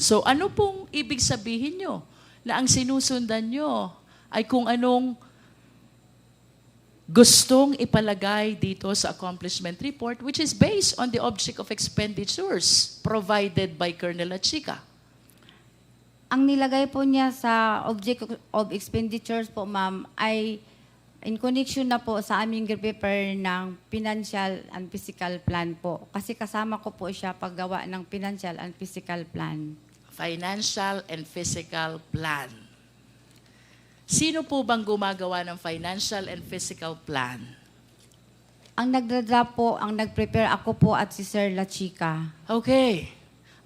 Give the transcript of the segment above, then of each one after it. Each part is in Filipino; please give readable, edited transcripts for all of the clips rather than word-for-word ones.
So ano pong ibig sabihin nyo? Na ang sinusundan nyo ay kung anong gustong ipalagay dito sa accomplishment report, which is based on the object of expenditures provided by Colonel Achika. Ang nilagay po niya sa object of expenditures po, ma'am, ay in connection na po sa aming prepare ng financial and physical plan po. Kasi kasama ko po siya paggawa ng financial and physical plan. Financial and physical plan. Sino po bang gumagawa ng financial and physical plan? Ang nagdradraft po, ang nag-prepare ako po at si Sir Lachika. Okay.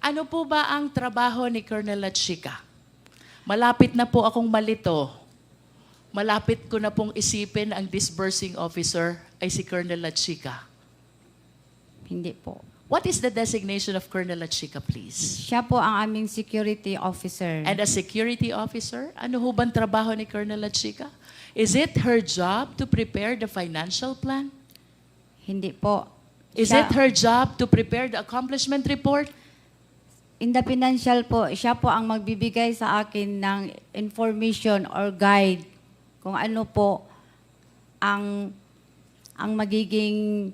Ano po ba ang trabaho ni Colonel Achika? Malapit na po akong malito. Malapit ko na pong isipin ang disbursing officer ay si Colonel Achika. Hindi po. What is the designation of Colonel Achika, please? Siya po ang aming security officer. And a security officer, ano ho bang trabaho ni Colonel Achika? Is it her job to prepare the financial plan? Hindi po. Is Siya- it her job to prepare the accomplishment report? In the financial po, siya po ang magbibigay sa akin ng information or guide kung ano po ang magiging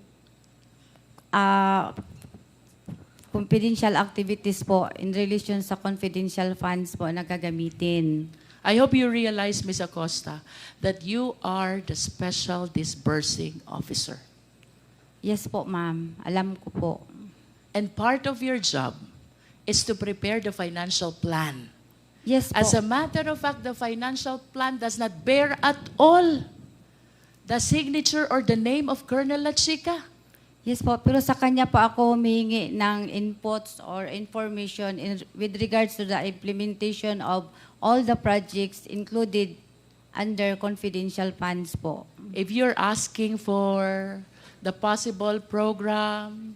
confidential activities po in relation sa confidential funds po na gagamitin. I hope you realize, Ms. Acosta, that you are the special disbursing officer. Yes po, ma'am. Alam ko po. And part of your job is to prepare the financial plan. Yes po. As a matter of fact, the financial plan does not bear at all the signature or the name of Colonel Achika. Yes po, pero sa kanya po ako humihingi ng inputs or information with regards to the implementation of all the projects included under confidential funds po. If you're asking for the possible program,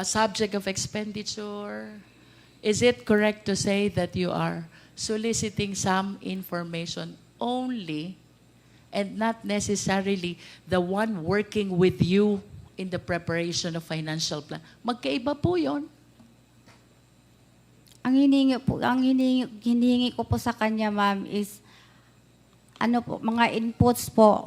subject of expenditure, is it correct to say that you are soliciting some information only and not necessarily the one working with you in the preparation of financial plan? Magkaiba po yon. Ang hinihingi ko po sa kanya, ma'am, is ano po, mga inputs po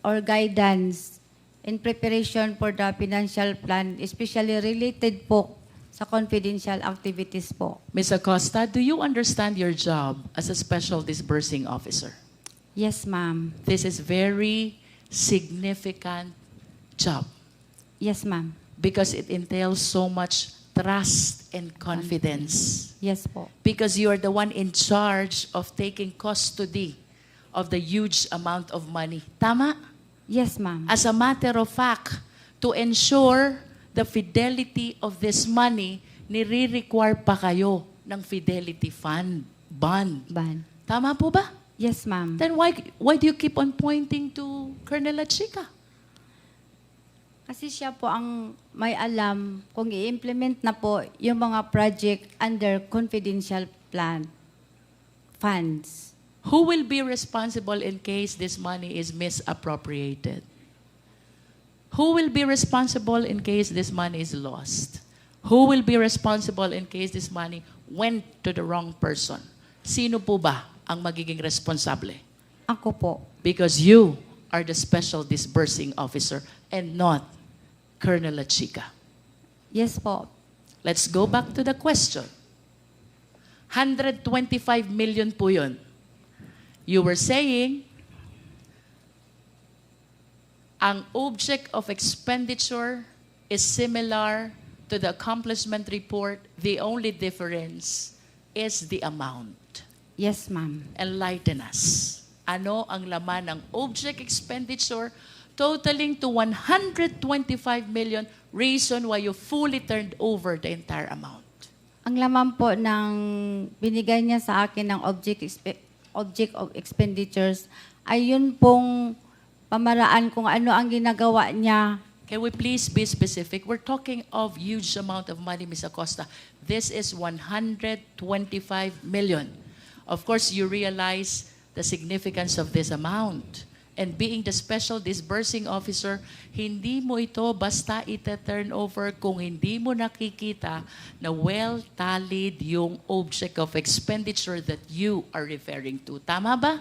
or guidance in preparation for the financial plan, especially related po sa confidential activities po. Ms. Acosta, do you understand your job as a special disbursing officer? Yes, ma'am. This is very significant job Yes, ma'am. because it entails so much trust and confidence. Yes po. Because you are the one in charge of taking custody of the huge amount of money. Tama? Yes, ma'am. As a matter of fact, to ensure the fidelity of this money, nire-require pa kayo ng fidelity fund, bond. Ban. Tama po ba? Yes, ma'am. Then why do you keep on pointing to Colonel Achika? Kasi siya po ang may alam kung i-implement na po yung mga project under confidential plan funds. Who will be responsible in case this money is misappropriated? Who will be responsible in case this money is lost? Who will be responsible in case this money went to the wrong person? Sino po ba ang magiging responsable? Ako po. Because you are the special disbursing officer and not Colonel Achika. Yes po. Let's go back to the question. 125 million po yun. You were saying, ang object of expenditure is similar to the accomplishment report. The only difference is the amount. Yes, ma'am. Enlighten us. Ano ang laman ng object expenditure totaling to 125 million, reason why you fully turned over the entire amount? Ang laman po ng binigay niya sa akin ng object of expenditures ay yun pong pamaraan kung ano ang ginagawa niya. Can we please be specific? We're talking of huge amount of money, Ms. Acosta. This is 125 million. Of course, you realize the significance of this amount. and being the special disbursing officer, hindi mo ito basta ita-turn over kung hindi mo nakikita na well-tallied yung object of expenditure that you are referring to. Tama ba?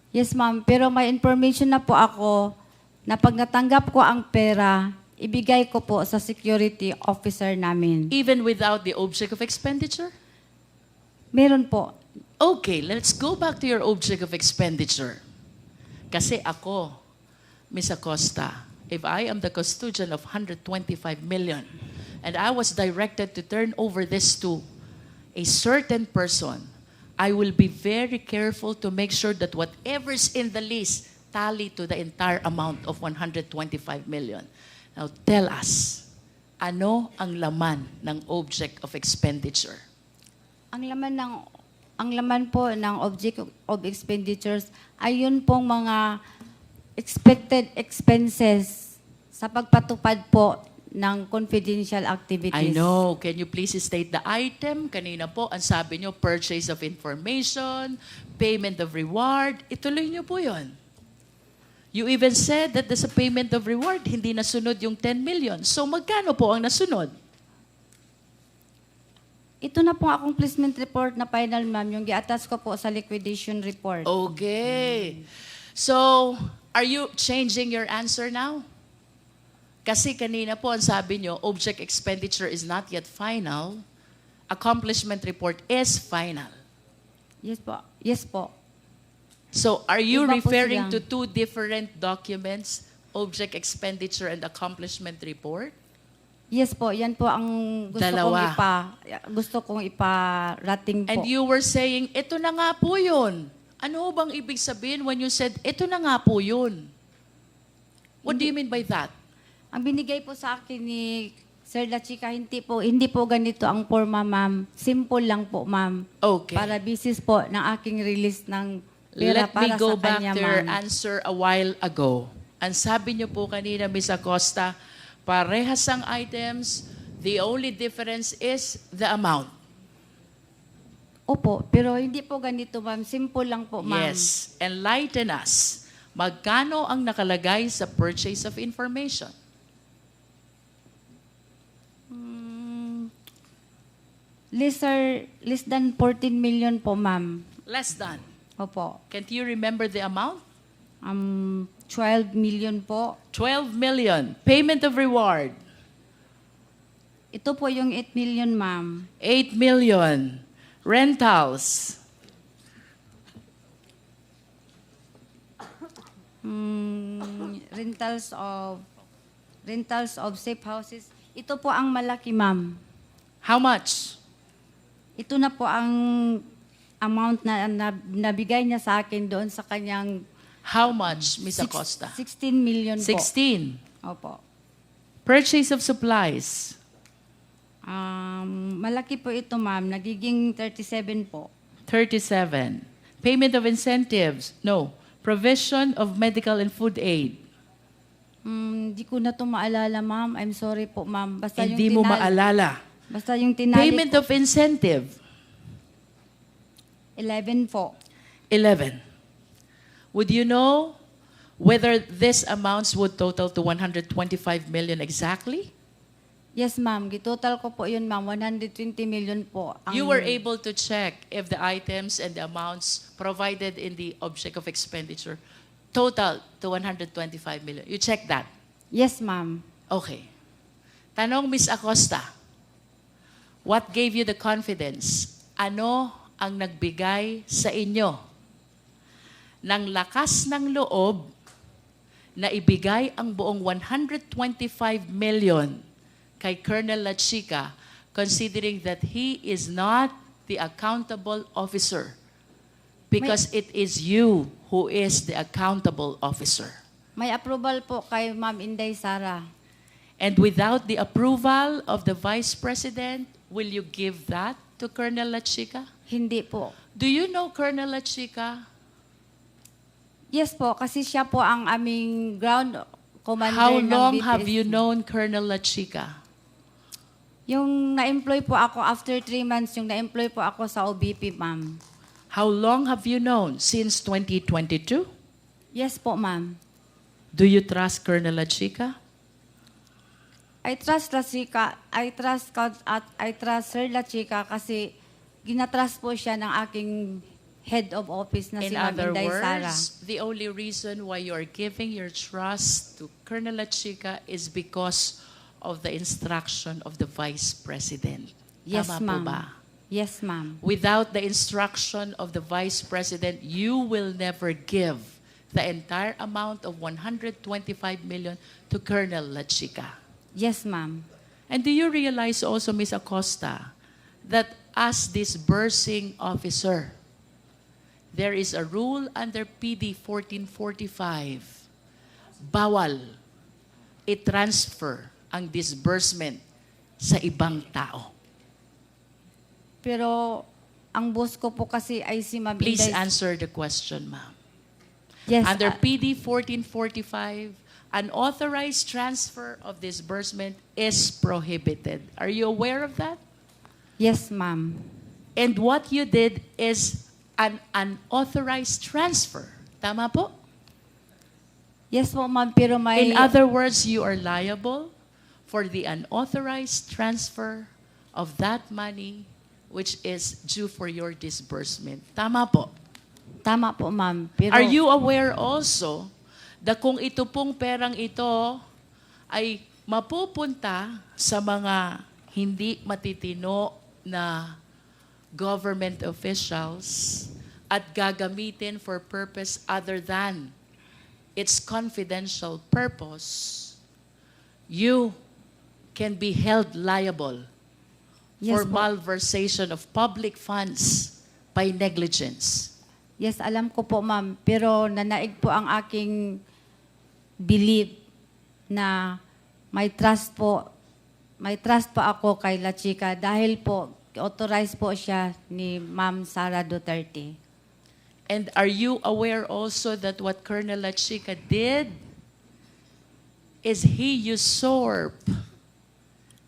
Yes, ma'am. Pero may information na po ako na pag natanggap ko ang pera, ibigay ko po sa security officer namin. Even without the object of expenditure? Meron po. Okay, let's go back to your object of expenditure. Kasi ako, Ms. Acosta, if I am the custodian of 125 million and I was directed to turn over this to a certain person, I will be very careful to make sure that whatever's in the list tally to the entire amount of 125 million. Now tell us, ano ang laman ng object of expenditure? Ang laman po ng object of expenditures ay yun pong mga expected expenses sa pagpatupad po ng confidential activities. I know. Can you please state the item? Kanina po, ang sabi nyo, purchase of information, payment of reward. Ituloy nyo po yun. You even said that there's a payment of reward, hindi nasunod yung 10 million. So magkano po ang nasunod? Ito na pong accomplishment report na final, ma'am, yung gi-attach ko po sa liquidation report. Okay. So, are you changing your answer now? Kasi kanina po ang sabi nyo, object expenditure is not yet final. Accomplishment report is final. Yes po. Yes po. So, are you Iba po referring sila. to two different documents, object expenditure and accomplishment report? Yes po, yan po ang Dalawa. gusto kong iparating po. And you were saying, ito na nga po yun. Ano bang ibig sabihin when you said, ito na nga po yun? What do you mean by that? Ang binigay po sa akin ni Sir La Chica, hindi po ganito ang forma, ma'am. Simple lang po, ma'am. Okay. Para basis po ng aking release ng pera Let me para go sa back kanya, to your ma'am. answer a while ago. Ang sabi niyo po kanina, Ms. Acosta, parehas ang items, the only difference is the amount. Opo, pero hindi po ganito, ma'am. Simple lang po, ma'am. Yes. Enlighten us. Magkano ang nakalagay sa purchase of information? Less than 14 million po, ma'am. Less than. Opo. Can't you remember the amount? 12 million po. 12 million. Payment of reward. Ito po yung 8 million, ma'am. 8 million. Rentals. Rentals of safe houses. Ito po ang malaki, ma'am. How much? Ito na po ang amount na nabigay niya sa akin doon sa kanyang How much, Ms. Acosta? 16 million po. 16. Opo. Purchase of supplies. Malaki po ito, ma'am. Nagiging 37 po. 37. Payment of incentives. No. Provision of medical and food aid. Di ko na ito maalala, ma'am. I'm sorry po, ma'am. Basta Hindi mo maalala. Basta yung tinali Payment po. of incentive. 11 po. 11. Would you know whether this amounts would total to 125 million exactly? Yes, ma'am. Gitotal ko po yun, ma'am. 120 million po. You were able to check if the items and the amounts provided in the object of expenditure total to 125 million. You checked that? Yes, ma'am. Okay. Tanong, Ms. Acosta, what gave you the confidence? Ano ang nagbigay sa inyo ng lakas ng loob na ibigay ang buong 125 million kay Colonel La Chica, considering that he is not the accountable officer because it is you who is the accountable officer. May approval po kay Ma'am Inday Sara. And without the approval of the Vice President, will you give that to Colonel La Chica? Hindi po. Do you know Colonel La Chica? Yes po, kasi siya po ang aming ground commander How ng long BPS. have you known Colonel La Chica? Yung na-employ po ako after 3 months, yung na-employ po ako sa OBP, ma'am. How long have you known? Since 2022? Yes po, ma'am. Do you trust Colonel La Chica? I trust La Chica, I trust Sir La Chica kasi ginatrust po siya ng aking head of office na si In Ma'am other Inday Sara. words, the only reason why you are giving your trust to Colonel La Chica is because of the instruction of the Vice President. Yes, Tama po ma'am. ba? Yes, ma'am. Without the instruction of the Vice President, you will never give the entire amount of 125 million to Colonel La Chica. Yes, ma'am. And do you realize also, Ms. Acosta, that as disbursing officer, there is a rule under PD 1445, bawal i-transfer ang disbursement sa ibang tao. Pero ang boss ko po kasi ay si Ma'am Please Inday. answer the question, ma'am. Yes, Under PD 1445, unauthorized transfer of disbursement is prohibited. Are you aware of that? yes, ma'am. And what you did is an unauthorized transfer. Tama po? Yes po, ma'am, pero may... In other words, you are liable for the unauthorized transfer of that money which is due for your disbursement. Tama po? Tama po, ma'am. Pero, Are you aware also na kung ito pong perang ito ay mapupunta sa mga hindi matitino na government officials at gagamitin for purpose other than its confidential purpose, you can be held liable for yes, po. malversation of public funds by negligence. Yes, alam ko po, ma'am. Pero nanaig po ang aking belief na may trust po ako kay La Chica dahil po authorized po siya ni Ma'am Sara Duterte. And are you aware also that what Colonel La Chica did is he usurped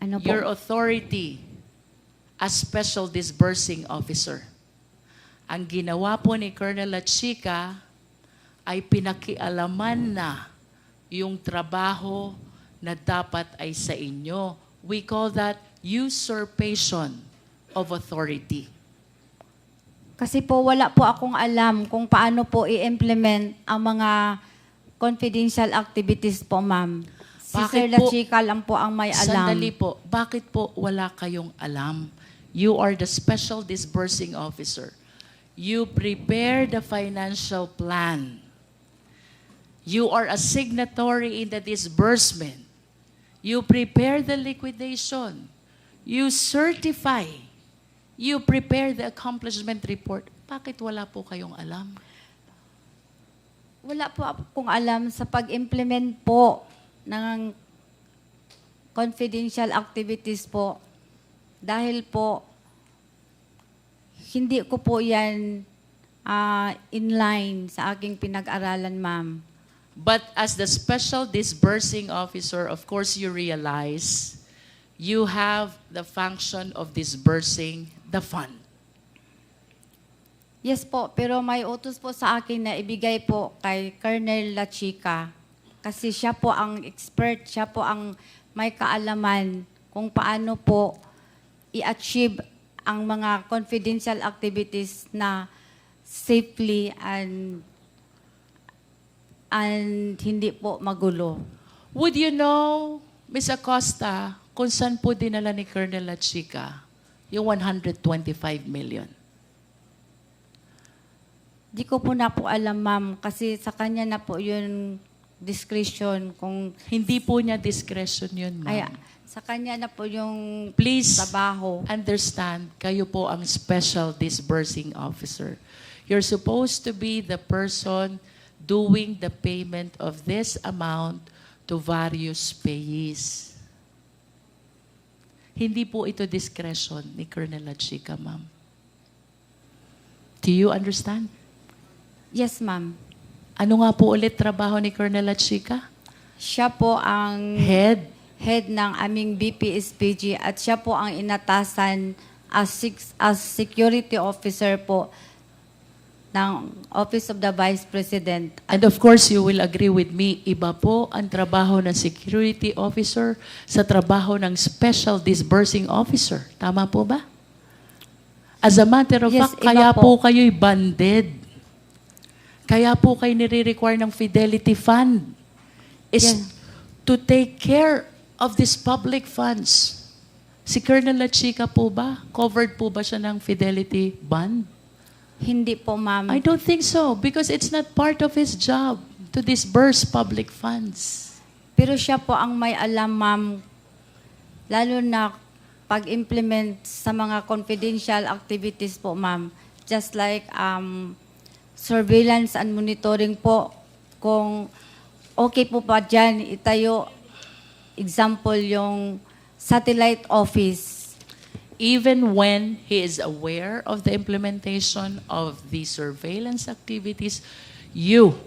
Ano po? your authority as special disbursing officer? Ang ginawa po ni Colonel La Chica ay pinakialaman na yung trabaho na dapat ay sa inyo. We call that usurpation of authority. Kasi po wala po akong alam kung paano po i-implement ang mga confidential activities po, ma'am. Si Bakit Sir La po- Chica lang po ang may alam. Sandali po, bakit po wala kayong alam? You are the special disbursing officer. You prepare the financial plan. You are a signatory in the disbursement. You prepare the liquidation. You certify. You prepare the accomplishment report. Bakit wala po kayong alam? Wala po akong alam sa pag-implement po ng confidential activities po. Dahil po, hindi ko po yan inline sa aking pinag-aralan, ma'am. But as the special disbursing officer, of course you realize you have the function of disbursing the fund. Yes po, pero may utos po sa akin na ibigay po kay Colonel La Chica. Kasi siya po ang expert, siya po ang may kaalaman kung paano po i-achieve ang mga confidential activities na safely and hindi po magulo. Would you know, Ms. Acosta, kung saan po dinala ni Colonel La Chica yung 125 million? Di ko po na po alam, ma'am, kasi sa kanya na po yung discretion kung Hindi po niya discretion yun, ay, ma'am. sa kanya na po yung Please trabaho. understand, kayo po ang special disbursing officer. You're supposed to be the person doing the payment of this amount to various payees. Hindi po ito discretion ni Colonel La Chica, ma'am. Do you understand? Yes, ma'am. Ano nga po ulit trabaho ni Colonel La Chica? Siya po ang Head. ng aming BPSPG at siya po ang inatasan as security officer po ng Office of the Vice President. And of course, you will agree with me, iba po ang trabaho ng security officer sa trabaho ng special disbursing officer. Tama po ba? As a matter of Yes, fact, iba kaya po. po kayo'y banded. Kaya po kayo nire-require ng Fidelity Fund is Yes. to take care of these public funds. Si Colonel Lachica po ba? Covered po ba siya ng Fidelity Bond? Hindi po, ma'am. I don't think so because it's not part of his job to disburse public funds. Pero siya po ang may alam, ma'am, lalo na pag-implement sa mga confidential activities po, ma'am. Just like surveillance and monitoring po. Kung okay po pa dyan, itayo, example, yung satellite office. Even when he is aware of the implementation of the surveillance activities, you,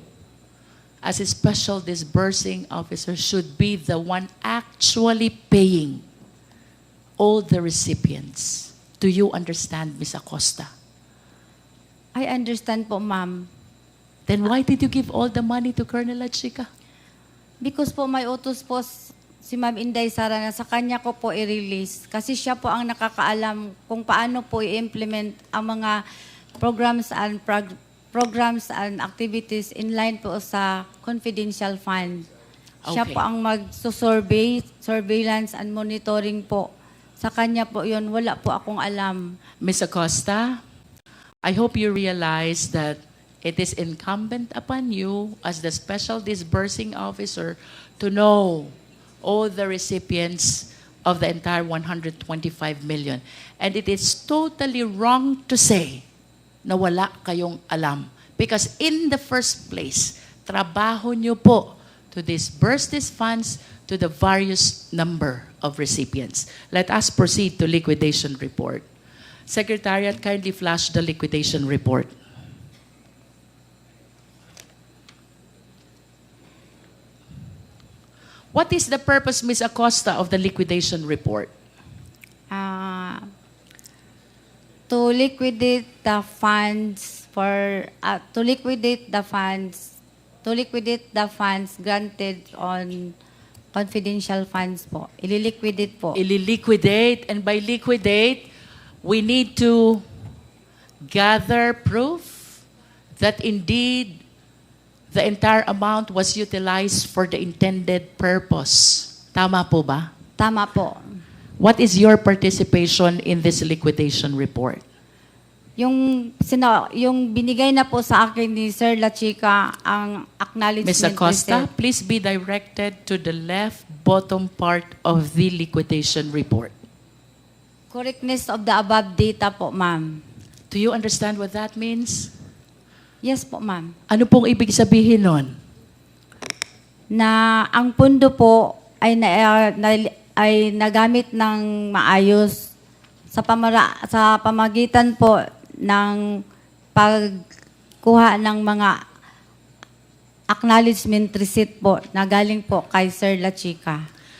as a special disbursing officer, should be the one actually paying all the recipients. Do you understand, Ms. Acosta? I understand po, ma'am. Then why did you give all the money to Colonel Lachica? Because po may utos po si Ma'am Inday Sara na sa kanya ko po i-release. Kasi siya po ang nakakaalam kung paano po i-implement ang mga programs and activities in line po sa confidential fund. Siya Okay. po ang mag-survey, surveillance and monitoring po. Sa kanya po yun, wala po akong alam. Ms. Acosta, I hope you realize that it is incumbent upon you as the special disbursing officer to know all the recipients of the entire 125 million. And it is totally wrong to say na wala kayong alam. Because in the first place, trabaho nyo po to disburse these funds to the various number of recipients. Let us proceed to liquidation report. Secretariat, kindly flash the liquidation report. What is the purpose, Ms. Acosta, of the liquidation report? To liquidate the funds granted on confidential funds po. Ililiquidate po. Ililiquidate, and by liquidate, we need to gather proof that indeed the entire amount was utilized for the intended purpose. Tama po ba? Tama po. What is your participation in this liquidation report? Yung binigay na po sa akin ni Sir Lachica ang acknowledgement Ms. Acosta, receipt. please be directed to the left bottom part of the liquidation report. Correctness of the above data po, ma'am. Do you understand what that means? Yes po, ma'am. Ano pong ibig sabihin nun? Na ang pundo po ay nagamit ng maayos sa pamagitan po ng pagkuha ng mga acknowledgement receipt po na galing po kay Sir Lachica.